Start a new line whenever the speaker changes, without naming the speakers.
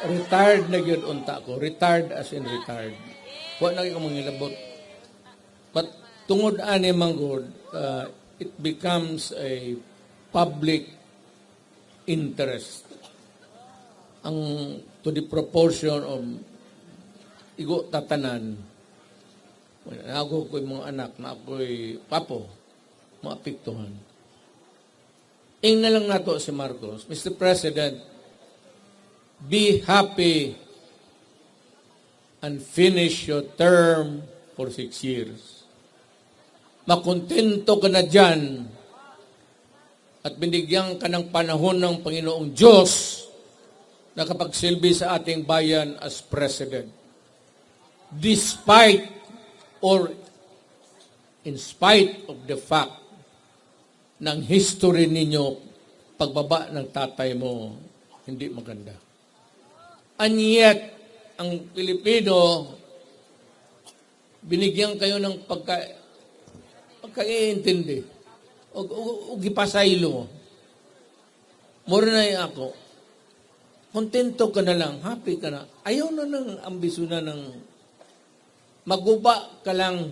retired na gyud unta ko. Retired as in retired. Wa na gyud ko mangilabot. But tungod ani manggod, it becomes a public interest. Ang to the proportion of igo tatanan. Ako ko'y mga anak, na ako'y papo, maapektuhan. Ing na lang nato si Marcos, Mr. President, be happy and finish your term for 6 years. Makontento ka na dyan at binigyan ka ng panahon ng Panginoong Diyos na kapagsilbi sa ating bayan as President. Despite or in spite of the fact ng history ninyo, pagbaba ng tatay mo, hindi maganda. And yet, ang Pilipino, binigyan kayo ng pagkaiintindi. O gipasaylo. Mura na yung ako. Kontento ka na lang, happy ka na. Ayaw na ng ambisyon na ng maguba ka lang